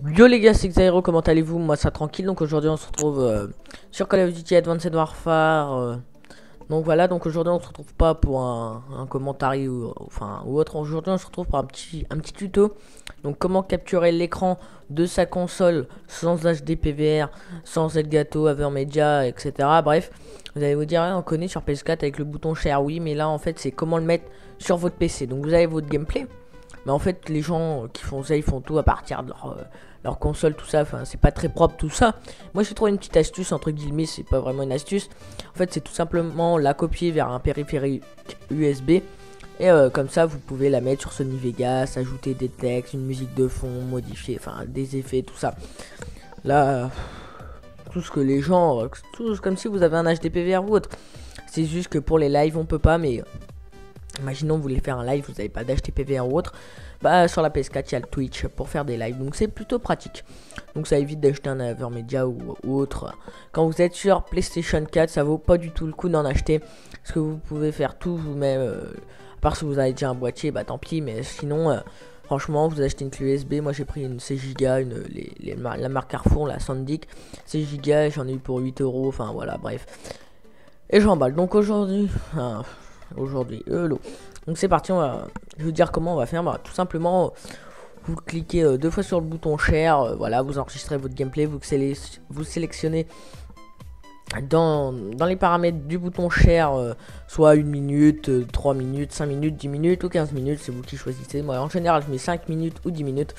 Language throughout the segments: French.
Yo les gars, c'est Xaero, comment allez-vous? Moi ça tranquille, donc aujourd'hui on se retrouve sur Call of Duty Advanced Warfare. Donc voilà, donc aujourd'hui on se retrouve pas pour un commentaire ou autre. Aujourd'hui on se retrouve pour un petit tuto. Donc comment capturer l'écran de sa console sans HD PVR, sans Elgato, Avermedia, etc. Bref, vous allez vous dire, on connaît sur PS4 avec le bouton share, oui, mais là en fait c'est comment le mettre sur votre PC. Donc vous avez votre gameplay. Mais en fait, les gens qui font ça, ils font tout à partir de leur console, tout ça. Enfin, c'est pas très propre tout ça. Moi, j'ai trouvé une petite astuce, entre guillemets, c'est pas vraiment une astuce. En fait, c'est tout simplement la copier vers un périphérique USB. Et comme ça, vous pouvez la mettre sur Sony Vegas, ajouter des textes, une musique de fond, modifier, enfin, des effets, tout ça. Là, tout ce que les gens, tout comme si vous avez un HDPVR ou autre. C'est juste que pour les lives, on peut pas, mais imaginons vous voulez faire un live, vous n'avez pas d'HTPV ou autre, bah sur la PS4 il y a le Twitch pour faire des lives, donc c'est plutôt pratique. Donc ça évite d'acheter un Avermedia ou autre. Quand vous êtes sur PlayStation 4, ça vaut pas du tout le coup d'en acheter, parce que vous pouvez faire tout vous-même. À part si vous avez déjà un boîtier, bah tant pis, mais sinon, franchement, vous achetez une clé USB. Moi j'ai pris une 6 Go, la marque Carrefour, la Sandic, 6 Go, j'en ai eu pour 8 euros, enfin voilà, bref. Et j'emballe. Donc aujourd'hui, hello. Donc c'est parti, je vais vous dire comment on va faire. Bah, tout simplement, vous cliquez deux fois sur le bouton share, voilà, vous enregistrez votre gameplay, vous sélectionnez dans les paramètres du bouton share, soit 1 minute, 3 minutes, 5 minutes, 10 minutes ou 15 minutes, c'est vous qui choisissez. Moi en général je mets 5 minutes ou 10 minutes.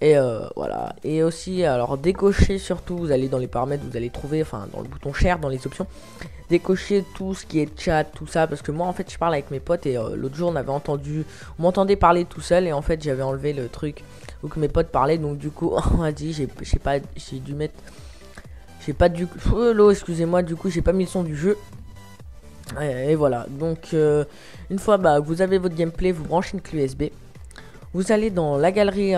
Et voilà. Et aussi, alors décochez surtout, vous allez dans les paramètres, vous allez trouver, enfin dans le bouton share, dans les options, décochez tout ce qui est chat, tout ça, parce que moi en fait je parle avec mes potes et l'autre jour on m'entendait parler tout seul et en fait j'avais enlevé le truc où que mes potes parlaient, donc du coup on m'a dit, j'ai dû mettre, j'ai pas du coup, excusez-moi, du coup j'ai pas mis le son du jeu. Et voilà, donc une fois bah vous avez votre gameplay, vous branchez une clé USB. Vous allez dans la galerie,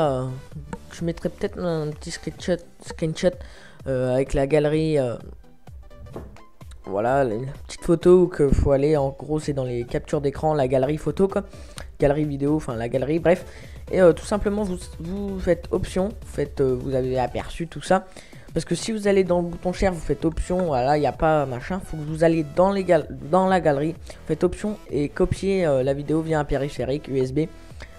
je mettrai peut-être un petit screenshot avec la galerie, voilà, la petite photo que faut aller, en gros c'est dans les captures d'écran, la galerie photo quoi, galerie vidéo, enfin la galerie, bref. Et tout simplement vous faites option, vous avez aperçu tout ça. Parce que si vous allez dans le bouton share, vous faites option, voilà, il n'y a pas machin, faut que vous allez dans la galerie, vous faites option et copier la vidéo via un périphérique USB.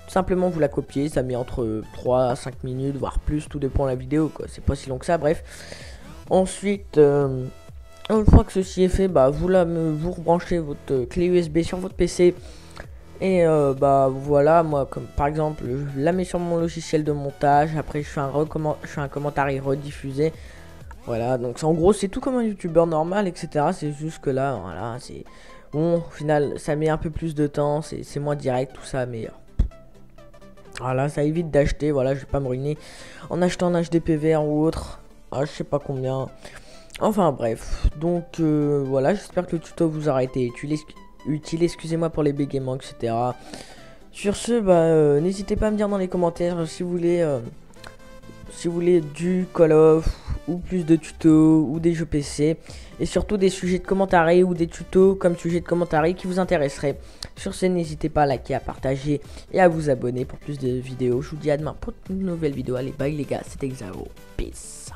Simplement vous la copiez, ça met entre 3 à 5 minutes, voire plus, tout dépend de la vidéo quoi, c'est pas si long que ça, bref. Ensuite, une fois que ceci est fait, bah vous rebranchez votre clé USB sur votre PC. Et bah voilà, moi comme par exemple, je la mets sur mon logiciel de montage, après je fais un commentaire rediffusé. Voilà, donc en gros c'est tout comme un youtubeur normal, etc. C'est juste que là, voilà, c'est bon, au final ça met un peu plus de temps, c'est moins direct tout ça, mais voilà, ça évite d'acheter, voilà, je vais pas me ruiner en achetant un HDPVR ou autre, je sais pas combien. Enfin bref, donc voilà, j'espère que le tuto vous aura été utile, excusez-moi pour les bégaiements, etc. Sur ce, bah n'hésitez pas à me dire dans les commentaires si vous voulez du Call of ou plus de tutos ou des jeux PC et surtout des sujets de commentaires ou des tutos comme sujet de commentaires qui vous intéresseraient. Sur ce, n'hésitez pas à liker, à partager et à vous abonner pour plus de vidéos. Je vous dis à demain pour une nouvelle vidéo. Allez, bye les gars, c'était Xavo. Peace.